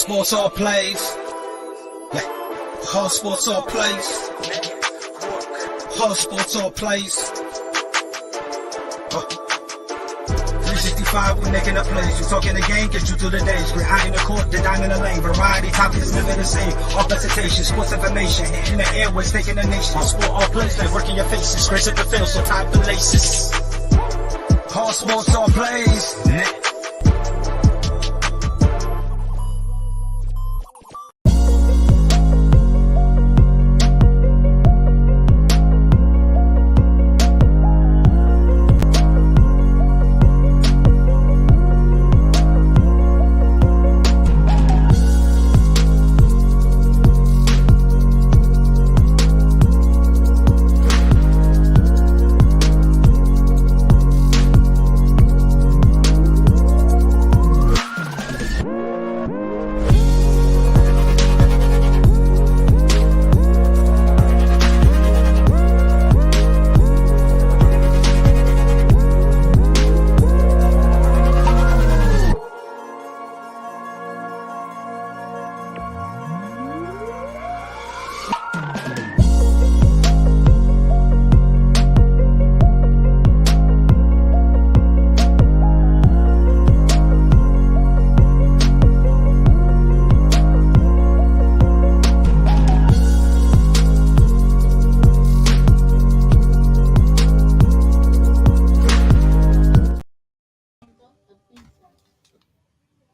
sports all plays. Yeah. Hard sports all plays. Hard sports all plays. 365, we making up plays. You talking the game, get you through the days. We're high in the court, the dime in the lane. Variety topics living the same. All presentation, sports information. In the airways, taking the nation. Sport all plays, like working your faces. Grace at the field, so tie the laces. Hard sports all plays.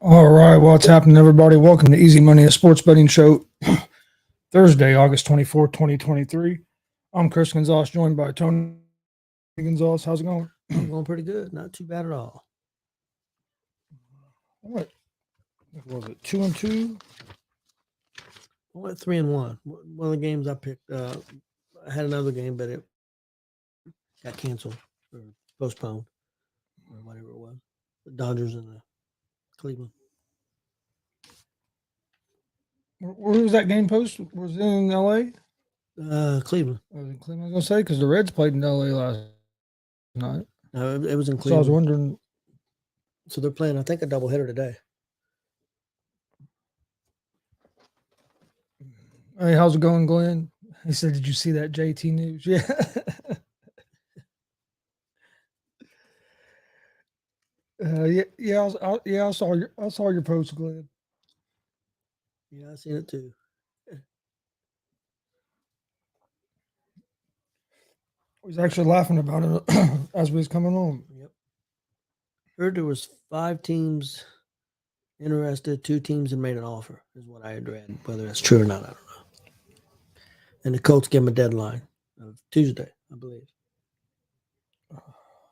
All right, what's happening, everybody? Welcome to Easy Money, a sports betting show. Thursday, August 24th, 2023. I'm Chris Gonzalez, joined by Tony Gonzalez. How's it going? Going pretty good. Not too bad at all. What was it? 2-2? I went 3-1. One of the games I picked, I had another game, but it got canceled or postponed or whatever it was. The Dodgers and the Cleveland. Where was that game post? Was it in L.A.? Cleveland. Was it in Cleveland? I was going to say, because the Reds played in L.A. last night. No, it was in Cleveland. So I was wondering. So they're playing, I think, a doubleheader today. Hey, how's it going, Glenn? He said, did you see that JT news? Yeah. I saw your post, Glenn. Yeah, I seen it too. I was actually laughing about it as we was coming home. Yep. Heard there was 5 teams interested, 2 teams had made an offer, is what I had read. Whether that's true or not, I don't know. And the Colts gave them a deadline of Tuesday, I believe.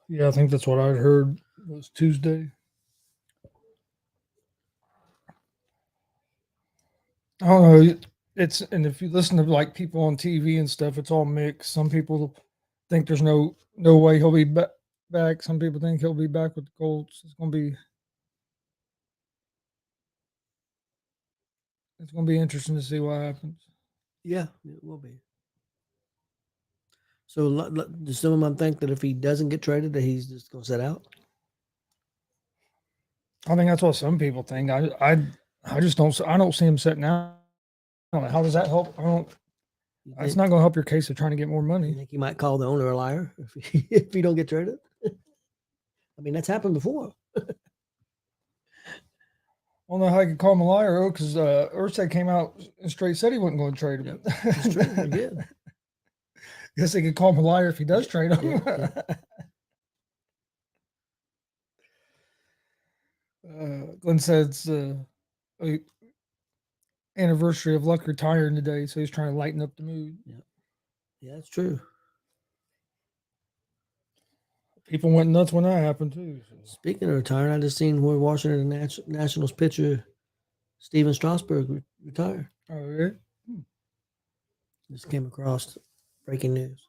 Yeah, I think that's what I heard. It was Tuesday. I don't know. And if you listen to like people on TV and stuff, it's all mixed. Some people think there's no way he'll be back. Some people think he'll be back with the Colts. It's gonna be interesting to see what happens. Yeah, it will be. So does someone think that if he doesn't get traded, that he's just going to sit out? I think that's what some people think. I just don't. I don't see him sitting out. How does that help? It's not going to help your case of trying to get more money. You think he might call the owner a liar if he don't get traded? I mean, that's happened before. I don't know how you could call him a liar, because Ursay came out and straight said he wasn't going to trade him. Yep, that's true. He did. Guess they could call him a liar if he does trade him. Glenn said it's anniversary of Luck retiring today, so he's trying to lighten up the mood. Yep. Yeah, that's true. People went nuts when that happened too. So. Speaking of retiring, I just seen where Washington Nationals pitcher Steven Strasburg retired. Oh, yeah? Just came across breaking news.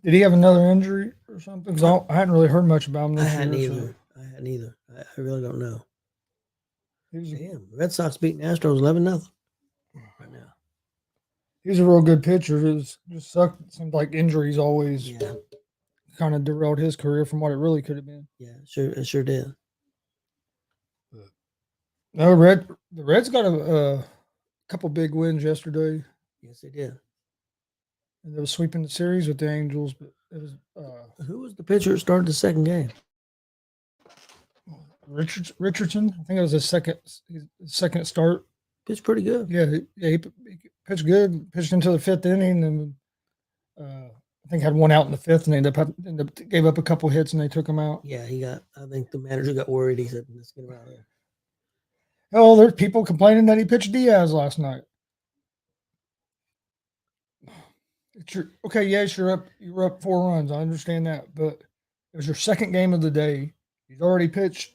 Did he have another injury or something? Because I hadn't really heard much about him. I hadn't either. I really don't know. Damn, Red Sox beating Astros 11-0 right now. He's a real good pitcher. It just sucked. It seemed like injuries always kind of derailed his career from what it really could have been. Yeah, it sure did. No, the Reds got a couple big wins yesterday, Yes, they did. and they were sweeping the series with the Angels. But it was Who was the pitcher that started the second game? Richardson. I think it was his second start. Pitched pretty good. Yeah, he pitched good. Pitched into the fifth inning, and I think had one out in the fifth, and gave up a couple hits, and they took him out. Yeah, I think the manager got worried. He said, "Let's get him out of here." Oh, there's people complaining that he pitched Diaz last night. Okay, yes, you're up 4 runs. I understand that, but it was your second game of the day. You've already pitched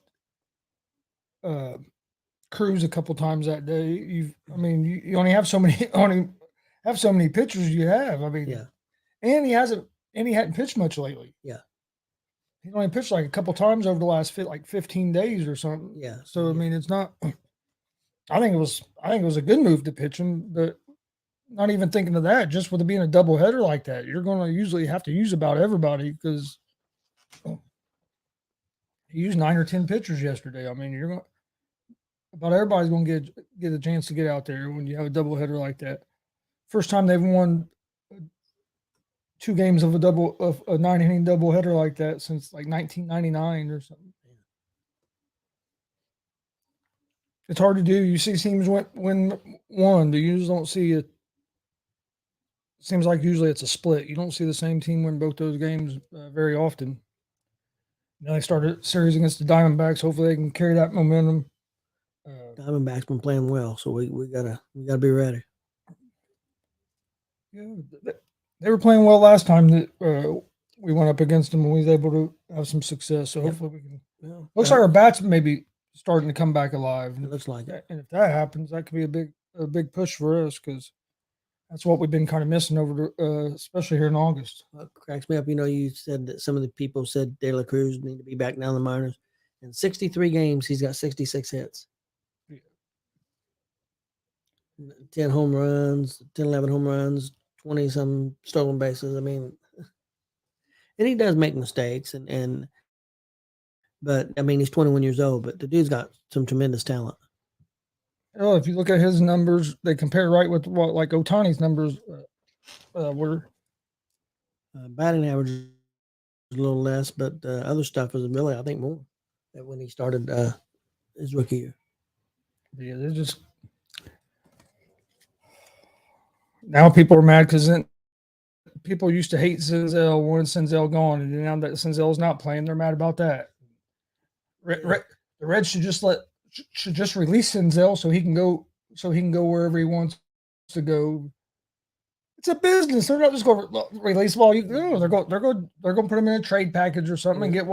Cruz a couple times that day. You only have so many pitchers you have. I mean, Yeah, and he hadn't pitched much lately. yeah, He only pitched like a couple times over the last 15 days or something. yeah. So I yeah. mean, it's not. I think it was a good move to pitch him, but not even thinking of that. Just with it being a doubleheader like that, you're going to usually have to use about everybody because he used 9 or 10 pitchers yesterday. I mean, about everybody's going to get a chance to get out there when you have a doubleheader like that. First time they've won 2 games of a 9-inning doubleheader like that since like 1999 or something. It's hard to do. You see teams win one. You usually don't see it. Seems like usually it's a split. You don't see the same team win both those games very often. Now they started a series against the Diamondbacks. Hopefully they can carry that momentum. Diamondbacks been playing well, so we gotta be ready. Yeah, they were playing well last time that we went up against them, and we was able to have some success. So hopefully we can. Yeah. Looks like our bats maybe starting to come back alive. It looks like it. And if that happens, that could be a big push for us because that's what we've been kind of missing especially here in August. What cracks me up, you said that some of the people said De La Cruz need to be back down the minors. In 63 games, he's got 66 hits. 10 home runs, 10, 11 home runs, 20 some stolen bases. I mean, and he does make mistakes but I mean, he's 21 years old, but the dude's got some tremendous talent. Well, if you look at his numbers, they compare right with what like Ohtani's numbers were. Batting average is a little less, but other stuff was really, I think, more than when he started his rookie year. Yeah, they're just now people are mad because people used to hate Senzel when Senzel gone, and now that Senzel's not playing, they're mad about that. The Reds should just release Senzel so he can go wherever he wants to go. It's a business. They're not just going to release him all. They're going to put him in a trade package or something and get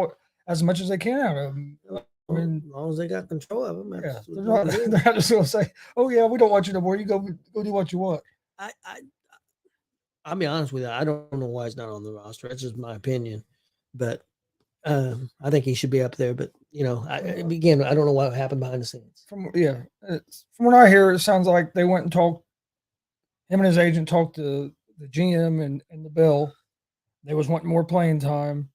as much as they can out of him. I mean, as long as they got control of him, yeah, they're not just going to say, "Oh yeah, we don't want you no more. You go do what you want." I'll be honest with you. I don't know why he's not on the roster. That's just my opinion, but I think he should be up there. But again, I don't know what happened behind the scenes. From what I hear, it sounds like they went and talked. Him and his agent talked to the GM and the Bill. They was wanting more playing time.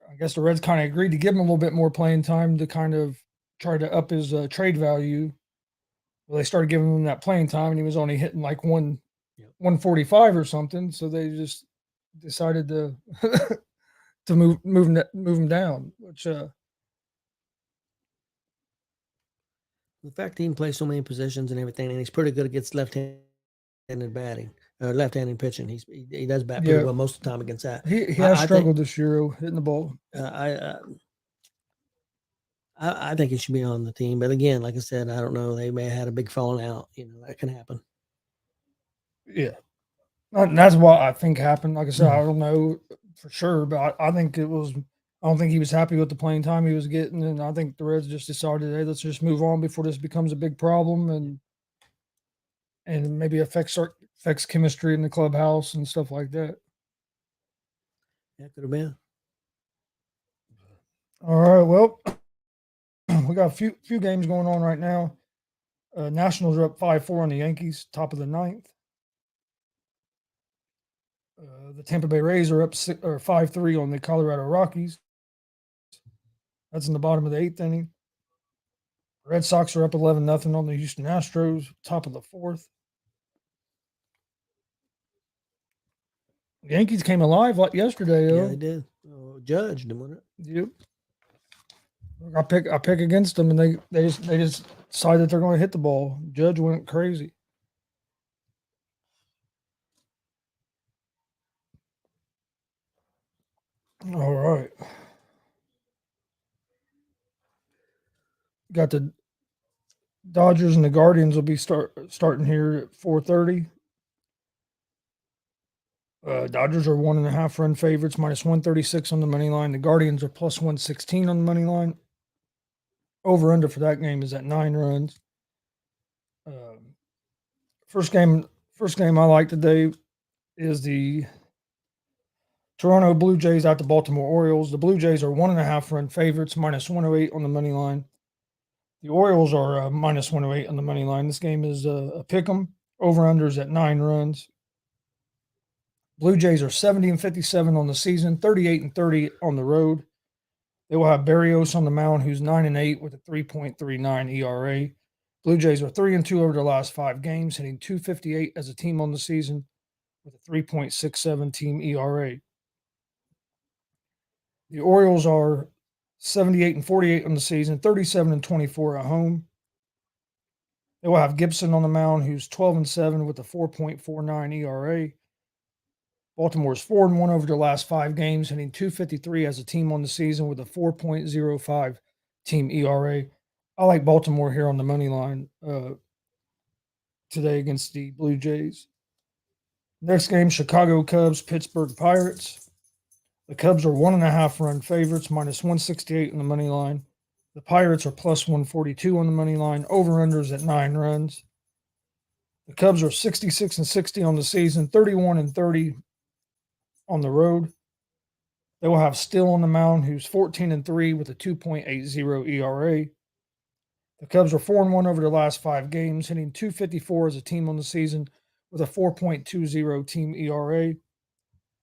I guess the Reds kind of agreed to give him a little bit more playing time to kind of try to up his trade value. Well, they started giving him that playing time, and he was only hitting like 145 or something. So they just decided to to move him down. Which the fact he can play so many positions and everything, and he's pretty good against left-handed batting or left-handed pitching. He does bat pretty well most of the time against that. He has struggled this year hitting the ball. I think he should be on the team, but again, like I said, I don't know. They may have had a big falling out. That can happen. Yeah, and that's what I think happened. Like I said, I don't know for sure, but I think it was. I don't think he was happy with the playing time he was getting, and I think the Reds just decided, hey, let's just move on before this becomes a big problem and maybe affects chemistry in the clubhouse and stuff like that. That could have been. All right, well, we got a few games going on right now. Nationals are up 5-4 on the Yankees, top of the ninth. The Tampa Bay Rays are up 5-3 on the Colorado Rockies. That's in the bottom of the eighth inning. Red Sox are up 11-0 on the Houston Astros, top of the fourth. The Yankees came alive like yesterday, Yeah, though. they did. Judge, didn't it? Yep. I pick against them, and they just decide that they're going to hit the ball. Judge went crazy. All right. Got the Dodgers and the Guardians will be starting here at 4:30. Dodgers are 1.5 run favorites, minus 136 on the money line. The Guardians are plus 116 on the money line. Over under for that game is at 9 runs. First game I like today is the Toronto Blue Jays at the Baltimore Orioles. The Blue Jays are 1.5 run favorites, minus 108 on the money line. The Orioles are minus 108 on the money line. This game is a pick 'em. Over unders at 9 runs. Blue Jays are 70-57 on the season, 38-30 on the road. They will have Barrios on the mound, who's 9-8 with a 3.39 ERA. Blue Jays are 3-2 over the last 5 games, hitting .258 as a team on the season with a 3.67 team ERA. The Orioles are 78-48 on the season, 37-24 at home. They will have Gibson on the mound, who's 12-7 with a 4.49 ERA. Baltimore's 4-1 over the last 5 games, hitting .253 as a team on the season with a 4.05 team ERA. I like Baltimore here on the money line today against the Blue Jays. Next game, Chicago Cubs, Pittsburgh Pirates. The Cubs are 1.5 run favorites, minus 168 on the money line. The Pirates are plus 142 on the money line. Over-unders at 9 runs. The Cubs are 66-60 on the season, 31-30 on the road. They will have Still on the mound, who's 14-3 with a 2.80 ERA. The Cubs are 4-1 over the last 5 games, hitting .254 as a team on the season with a 4.20 team ERA.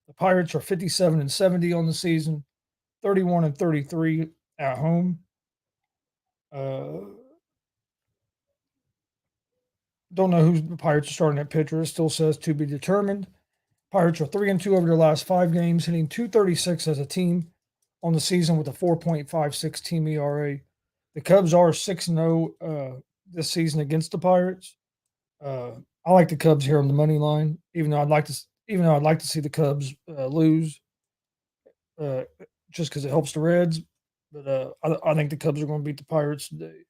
The Pirates are 57-70 on the season, 31-33 at home. Don't know who the Pirates are starting at pitcher. It still says to be determined. Pirates are 3-2 over their last 5 games, hitting .236 as a team on the season with a 4.56 team ERA. The Cubs are 6-0 this season against the Pirates. I like the Cubs here on the money line, even though I'd like to see the Cubs lose, just because it helps the Reds. But I think the Cubs are going to beat the Pirates today.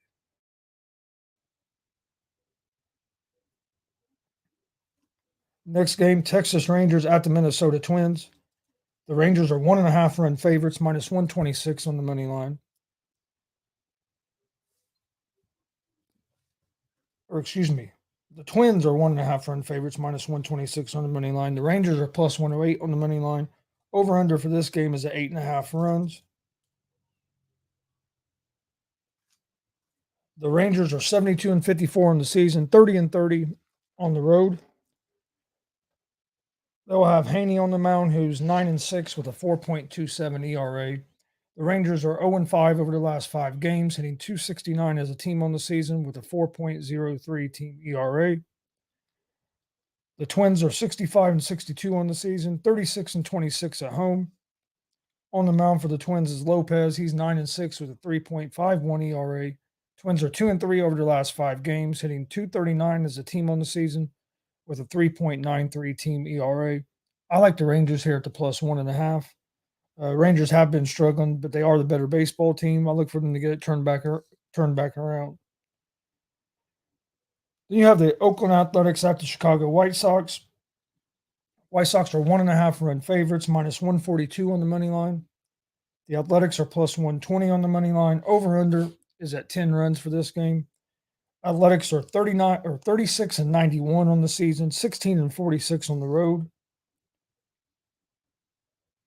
Next game, Texas Rangers at the Minnesota Twins. The Rangers are 1.5 run favorites, minus 126 on the money line. Or excuse me, the Twins are 1.5 run favorites, minus 126 on the money line. The Rangers are plus 108 on the money line. Over under for this game is at 8.5 runs. The Rangers are 72-54 on the season, 30-30 on the road. They'll have Haney on the mound, who's 9-6 with a 4.27 ERA. The Rangers are 0-5 over the last 5 games, hitting .269 as a team on the season with a 4.03 team ERA. The Twins are 65-62 on the season, 36-26 at home. On the mound for the Twins is Lopez. He's 9-6 with a 3.51 ERA. Twins are 2-3 over the last 5 games, hitting .239 as a team on the season with a 3.93 team ERA. I like the Rangers here at the plus 1.5. Rangers have been struggling, but they are the better baseball team. I look for them to get it turned back around. Then you have the Oakland Athletics at the Chicago White Sox. White Sox are 1.5 run favorites, minus 142 on the money line. The Athletics are plus 120 on the money line. Over under is at 10 runs for this game. Athletics are 36-91 on the season, 16-46 on the road.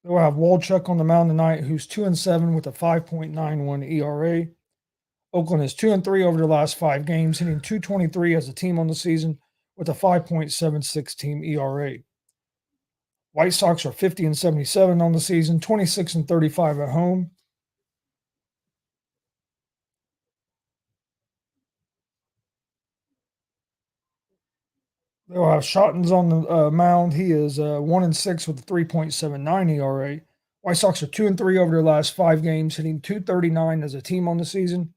They'll have Walchuk on the mound tonight, who's 2-7 with a 5.91 ERA. Oakland is 2-3 over the last 5 games, hitting .223 as a team on the season with a 5.76 team ERA. White Sox are 50-77 on the season, 26-35 at home. They'll have Schottens on the mound. He is 1-6 with a 3.79 ERA. White Sox are 2-3 over their last 5 games, hitting .239 as a team on the season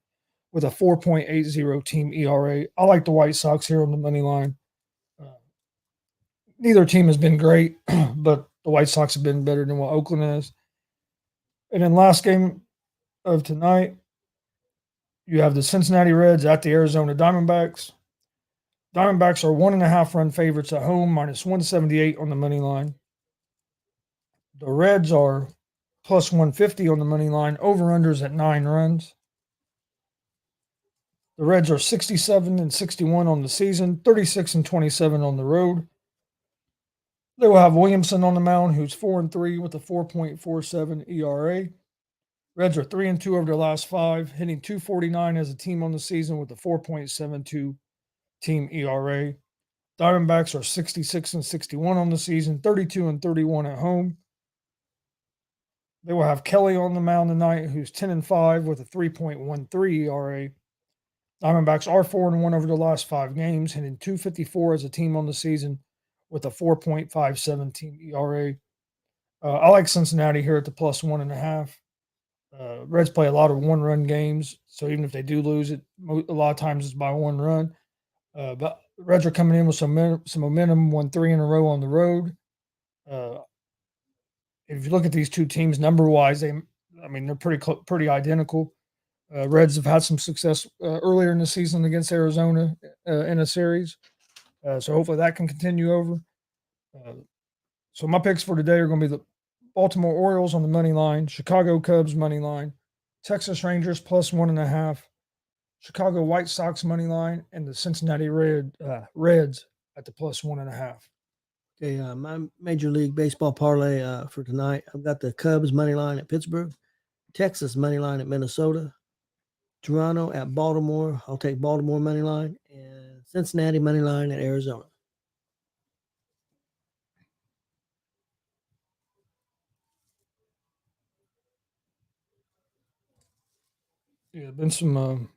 with a 4.80 team ERA. I like the White Sox here on the money line. Neither team has been great, but the White Sox have been better than what Oakland is. And then last game of tonight, you have the Cincinnati Reds at the Arizona Diamondbacks. Diamondbacks are 1.5 run favorites at home, minus 178 on the money line. The Reds are plus 150 on the money line, over-unders at 9 runs. The Reds are 67-61 on the season, 36-27 on the road. They will have Williamson on the mound, who's 4-3 with a 4.47 ERA. Reds are 3-2 over their last 5, hitting .249 as a team on the season with a 4.72 team ERA. Diamondbacks are 66-61 on the season, 32-31 at home. They will have Kelly on the mound tonight, who's 10-5 with a 3.13 ERA. Diamondbacks are 4-1 over the last 5 games, hitting .254 as a team on the season with a 4.57 team ERA. I like Cincinnati here at the plus 1.5. Reds play a lot of one-run games, so even if they do lose it, a lot of times it's by 1 run. But Reds are coming in with some momentum, won 3 in a row on the road. If you look at these two teams number-wise, they're pretty identical. Reds have had some success earlier in the season against Arizona in a series, so hopefully that can continue over. So my picks for today are going to be the Baltimore Orioles on the money line, Chicago Cubs money line, Texas Rangers plus 1.5, Chicago White Sox money line, and the Cincinnati Reds at the plus 1.5. Okay, my Major League Baseball parlay for tonight, I've got the Cubs money line at Pittsburgh, Texas money line at Minnesota, Toronto at Baltimore. I'll take Baltimore money line, and Cincinnati money line at Arizona. Yeah, been some.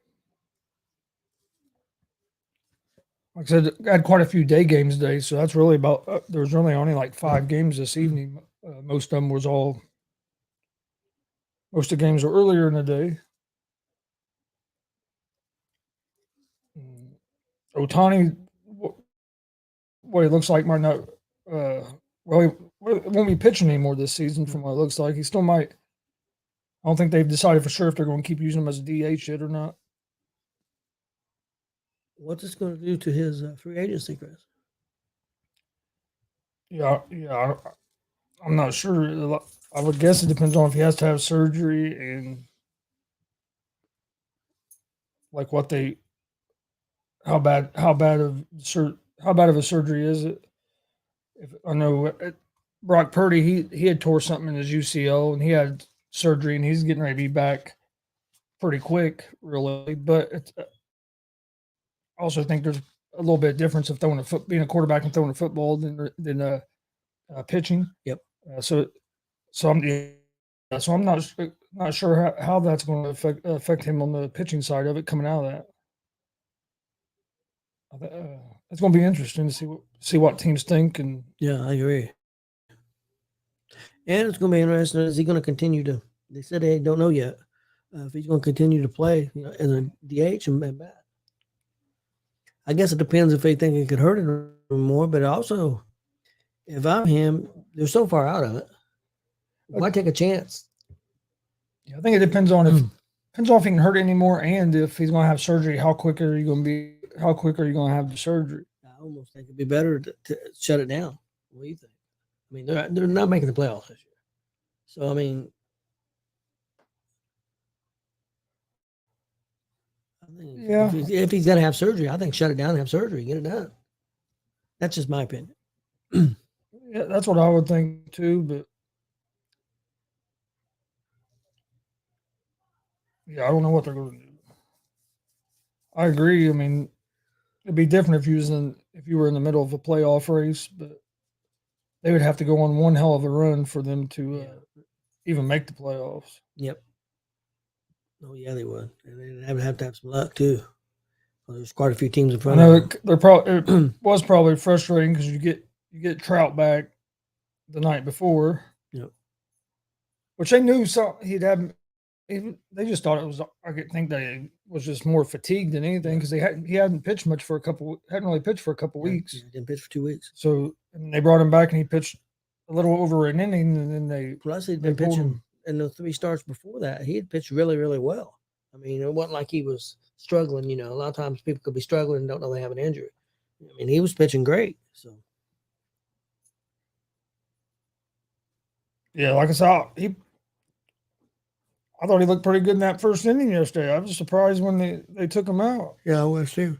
Like I said, I had quite a few day games today, so that's really about. There was really only like 5 games this evening. Most of them was all. Most of the games were earlier in the day. Otani, what it looks like, might not. He won't be pitching anymore this season. From what it looks like, he still might. I don't think they've decided for sure if they're going to keep using him as a DH yet or not. What's this going to do to his free agency, Chris? Yeah, I'm not sure. I would guess it depends on if he has to have surgery and like how bad of a surgery is it? If I know Brock Purdy, he had tore something in his UCL and he had surgery and he's getting ready to be back pretty quick, really. But I also think there's a little bit of difference of being a quarterback and throwing a football than pitching. Yep. So I'm not sure how that's going to affect him on the pitching side of it coming out of that. It's going to be interesting to see what teams think. And yeah, I agree. And it's going to be interesting. Is he going to continue to? They said they don't know yet if he's going to continue to play, as a DH and bat. I guess it depends if they think it could hurt him more. But also, if I'm him, they're so far out of it. Why take a chance? Yeah, I think it depends on if he can hurt it anymore, and if he's going to have surgery. How quick are you going to have the surgery? I almost think it'd be better to shut it down. What do you think? I mean, they're not making the playoffs this year, so I mean, Yeah. If he's going to have surgery, I think shut it down and have surgery, get it done. That's just my opinion. Yeah, that's what I would think too. But yeah, I don't know what they're going to do. I agree. I mean, it'd be different if you were in the middle of a playoff race, but they would have to go on one hell of a run for them to even make the playoffs. Yep. Oh yeah, they would, and they would have to have some luck too. Well, there's quite a few teams in I front know of them. it was probably frustrating because you get Trout back the night before, Yep. which they knew he'd have. They just thought it was. I could think they was just more fatigued than anything because he hadn't pitched much for hadn't really pitched for a couple weeks. Yeah, didn't pitch for 2 weeks. So and they brought him back and he pitched a little over an inning, and then they Plus he'd been pulled pitching him. in the 3 starts before that. He had pitched really, really well. I mean, it wasn't like he was struggling. You know, a lot of times people could be struggling and don't know they have an injury. I mean, he was pitching great. So Yeah, like I said, I thought he looked pretty good in that first inning yesterday. I was surprised when they took him out. yeah, I was too.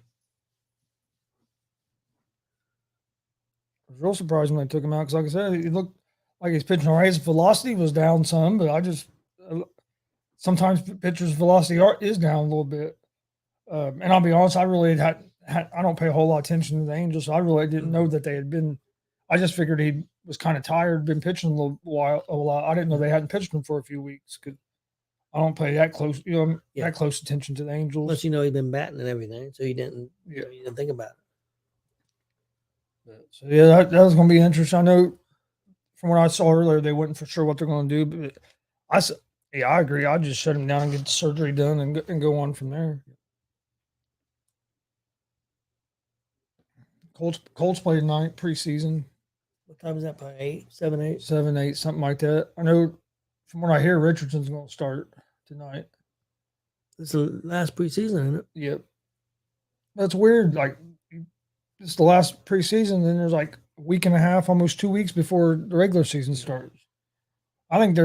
I was real surprised when they took him out because, like I said, he looked like he's pitching all right. His velocity was down some, but sometimes pitchers' velocity is down a little bit. And I'll be honest, I really I don't pay a whole lot of attention to the Angels, so I really didn't know that they had been. I just figured he was kind of tired, been pitching a lot. I didn't know they hadn't pitched him for a few weeks because I don't pay that close, that close attention to the Angels. Plus, he'd been batting and everything, so you didn't think about it. So yeah, that was going to be interesting. I know from what I saw earlier, they weren't for sure what they're going to do, but I agree. I'd just shut him down and get the surgery done and go on from there. Colts played tonight preseason. What time is that? By 8, 7, 8? 7, 8, something like that. I know from what I hear, Richardson's going to start tonight. It's the last preseason, isn't it? Yep. That's weird. Like, it's the last preseason, then there's like a week and a half, almost 2 weeks before the regular season starts. I think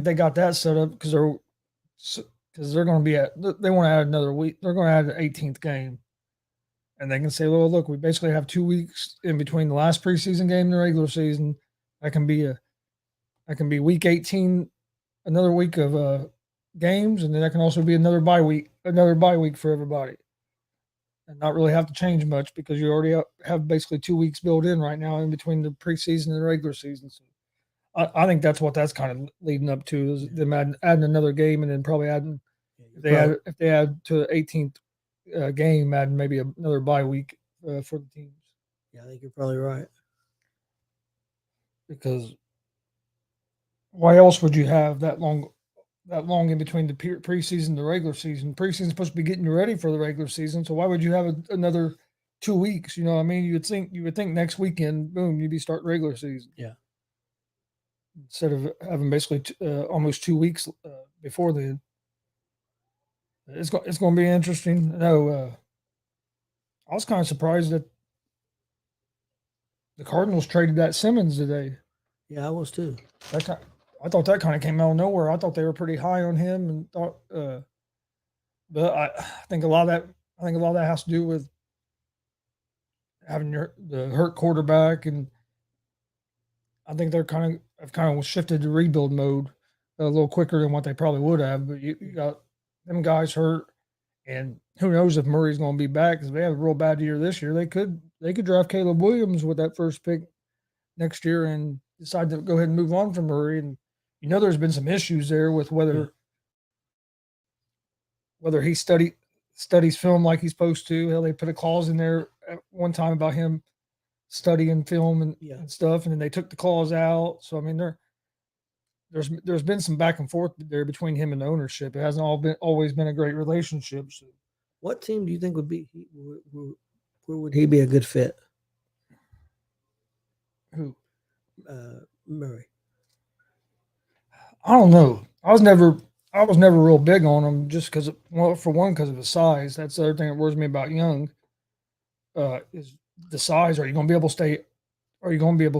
they got that set up because they're going to be they want to add another week. They're going to add an 18th game. And they can say, well, look, we basically have 2 weeks in between the last preseason game and the regular season. That can be week 18, another week of games, and then that can also be another bye week for everybody. And not really have to change much because you already have basically 2 weeks built in right now in between the preseason and the regular season. So I think that's what that's kind of leading up to is them adding another game and then probably adding if they add to the 18th game, adding maybe another bye week for the teams. Yeah, I think you're probably right. Because why else would you have that long in between the preseason and the regular season? Preseason's supposed to be getting you ready for the regular season, so why would you have another 2 weeks? You know what I mean? You would think next weekend, boom, you'd be starting regular season. Yeah. Instead of having basically almost 2 weeks before then. It's going to be interesting. No, I was kind of surprised that the Cardinals traded that Simmons today. Yeah, I was too. I thought that kind of came out of nowhere. I thought they were pretty high on him, and thought, but I think a lot of that has to do with having the hurt quarterback, and I think they're kind of shifted to rebuild mode a little quicker than what they probably would have. But you got them guys hurt, and who knows if Murray's going to be back because they have a real bad year this year. They could draft Caleb Williams with that first pick next year and decide to go ahead and move on from Murray. And there's been some issues there with whether he studies film like he's supposed to. Hell, they put a clause in there at one time about him studying film and stuff, and then they took the clause out. So I mean, there's been some back and forth there between him and the ownership. It hasn't always been a great relationship. So. What team do you think would be where would he be a good fit? Who? Murray. I don't know. I was never real big on him just because, because of his size. That's the other thing that worries me about Young. Is the size. Are you going to be able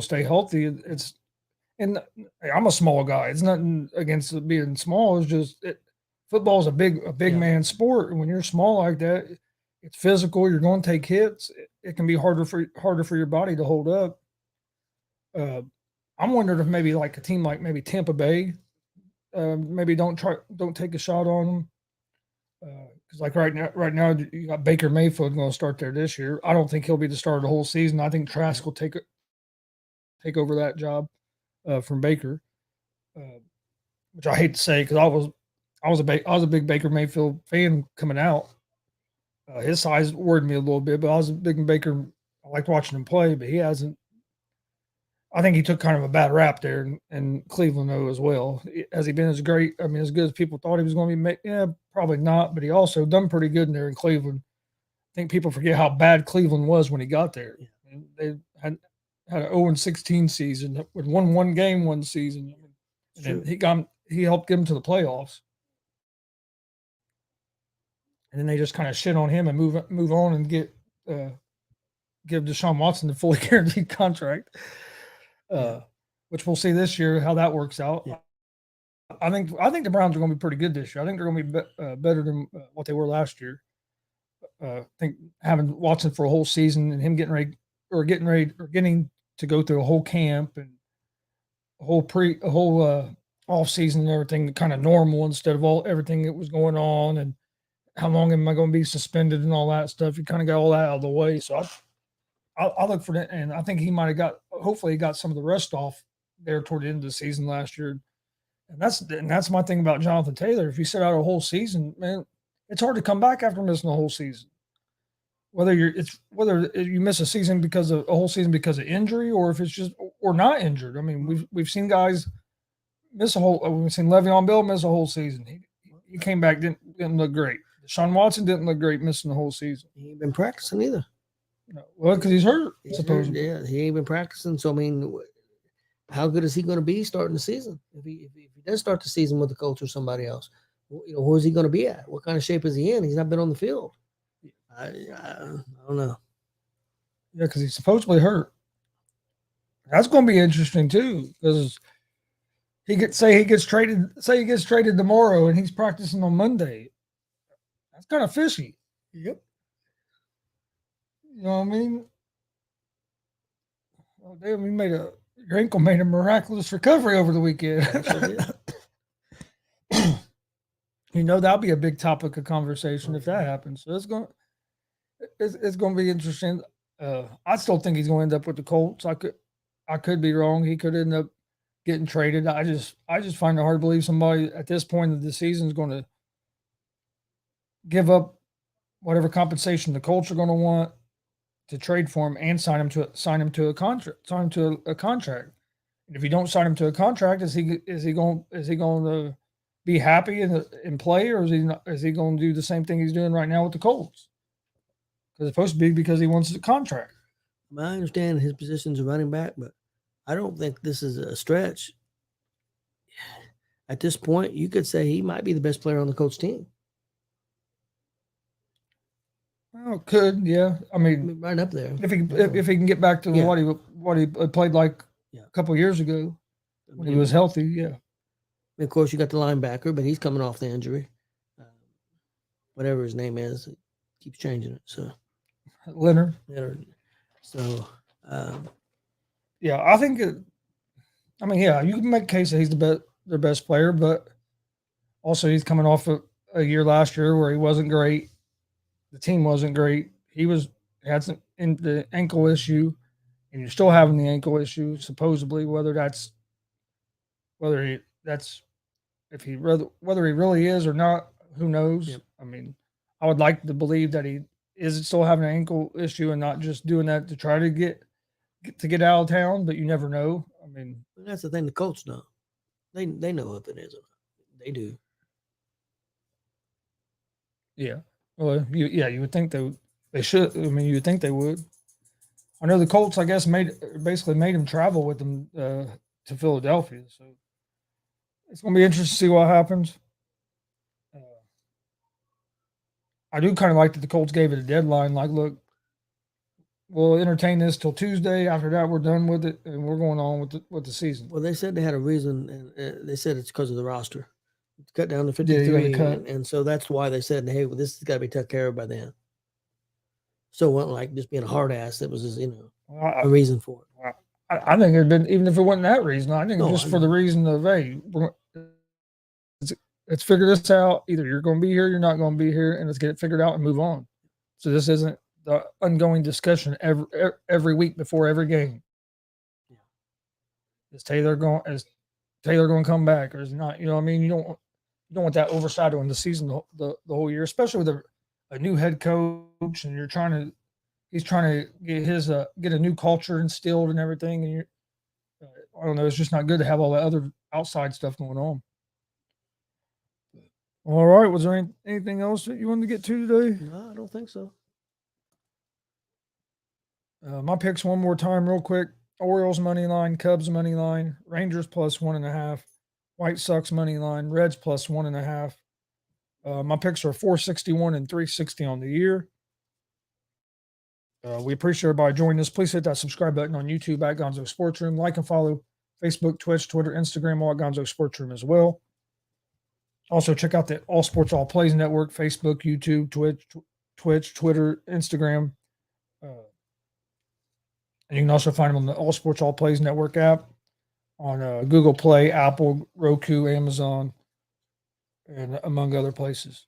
to stay healthy? And I'm a small guy. It's nothing against being small. It's just football is a big man sport. And when you're small like that, it's physical. You're going to take hits. It can be harder for your body to hold up. I'm wondering if maybe like a team like maybe Tampa Bay, maybe don't take a shot on them. Because like right now you got Baker Mayfield going to start there this year. I don't think he'll be the starter the whole season. I think Trask will take over that job from Baker, which I hate to say because I was a big Baker Mayfield fan coming out. His size worried me a little bit, but I was a big Baker. I liked watching him play, but he hasn't. I think he took kind of a bad rap there in Cleveland, though, as well. Has he been as great? I mean, as good as people thought he was going to be? Yeah, probably not. But he also done pretty good in there in Cleveland. I think people forget how bad Cleveland was when he got there. They had an 0-16 season, with won one game one season, and he helped get him to the playoffs. And then they just kind of shit on him and move on and give Deshaun Watson the fully guaranteed contract, which we'll see this year how that works out. Yeah. I think the Browns are going to be pretty good this year. I think they're going to be better than what they were last year. I think having Watson for a whole season and him getting to go through a whole camp and a whole off season and everything kind of normal instead of everything that was going on and how long am I going to be suspended and all that stuff. You kind of got all that out of the way. So I'll look for that, and I think he might have hopefully he got some of the rest off there toward the end of the season last year. And that's my thing about Jonathan Taylor. If you sit out a whole season, man, it's hard to come back after missing a whole season. Whether you miss a season because of a whole season because of injury, or if it's just or not injured. I mean, we've seen guys miss a whole. We've seen Le'Veon Bell miss a whole season. He came back didn't look great. Deshaun Watson didn't look great missing the whole season. He ain't been practicing either. No, well, because he's hurt. Supposedly, yeah, he ain't been practicing. So I mean, how good is he going to be starting the season? If he does start the season with the Colts or somebody else, where's he going to be at? What kind of shape is he in? He's not been on the field. I don't know. Yeah, because he's supposedly hurt. That's going to be interesting too, because he gets traded tomorrow, and he's practicing on Monday. That's kind of fishy. Yep. You know what I mean? Oh, damn, your ankle made a miraculous recovery over the weekend. That'll be a big topic of conversation if that happens. So it's going to be interesting. I still think he's going to end up with the Colts. I could be wrong. He could end up getting traded. I just find it hard to believe somebody at this point of the season is going to give up whatever compensation the Colts are going to want to trade for him and sign him to a contract. And if you don't sign him to a contract, is he going to be happy and play, or is he going to do the same thing he's doing right now with the Colts? Because it's supposed to be because he wants the contract. I understand his position's a running back, but I don't think this is a stretch. At this point, you could say he might be the best player on the Colts team. Oh, could, yeah. I mean, right up there. If he can get back to what he played like a couple of years ago when he was healthy, yeah. And of course, you got the linebacker, but he's coming off the injury. Whatever his name is, it keeps changing it. So Leonard. So yeah, I think you can make a case that he's their best player, but also he's coming off a year last year where he wasn't great. The team wasn't great. He had some in the ankle issue, and you're still having the ankle issue. Supposedly, whether he really is or not, who knows? Yep. I mean, I would like to believe that he is still having an ankle issue and not just doing that to try to get out of town. But you never know. I mean, that's the thing. The Colts know. They know if it is or not. They do. Yeah. Well, you would think they should. I mean, you would think they would. I know the Colts, I guess, basically made him travel with them to Philadelphia. So it's going to be interesting to see what happens. I do kind of like that the Colts gave it a deadline. Like, look, we'll entertain this till Tuesday. After that, we're done with it, and we're going on with the season. Well, they said they had a reason, and they said it's because of the roster. It's cut down to 53, and so that's why they said, hey, well, this has got to be taken care of by then. So it wasn't like just being a hard ass. It was just, a reason for it. I think it'd been, even if it wasn't that reason, I think just for the reason of, hey, let's figure this out. Either you're going to be here, you're not going to be here, and let's get it figured out and move on. So this isn't the ongoing discussion every week before every game. Yeah. Is Taylor going to come back, or is he not? You know what I mean? You don't want that overshadowing the season the whole year, especially with a new head coach and he's trying to get a new culture instilled and everything. And I don't know, it's just not good to have all that other outside stuff going on. All right. Was there anything else that you wanted to get to today? No, I don't think so. My picks one more time, real quick. Orioles money line, Cubs money line, Rangers plus 1.5, White Sox money line, Reds plus 1.5. My picks are 461 and 360 on the year. We appreciate everybody joining us. Please hit that subscribe button on YouTube at Gonzo Sports Room. Like and follow Facebook, Twitch, Twitter, Instagram, all at Gonzo Sports Room as well. Also, check out the All Sports All Plays Network, Facebook, YouTube, Twitch, Twitter, Instagram. And you can also find them on the All Sports All Plays Network app on Google Play, Apple, Roku, Amazon, and among other places.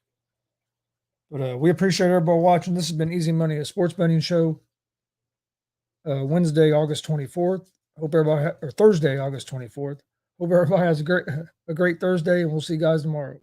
But we appreciate everybody watching. This has been Easy Money, a sports betting show. Wednesday, August 24th. Hope everybody, or Thursday, August 24th. Hope everybody has a great Thursday, and we'll see you guys tomorrow.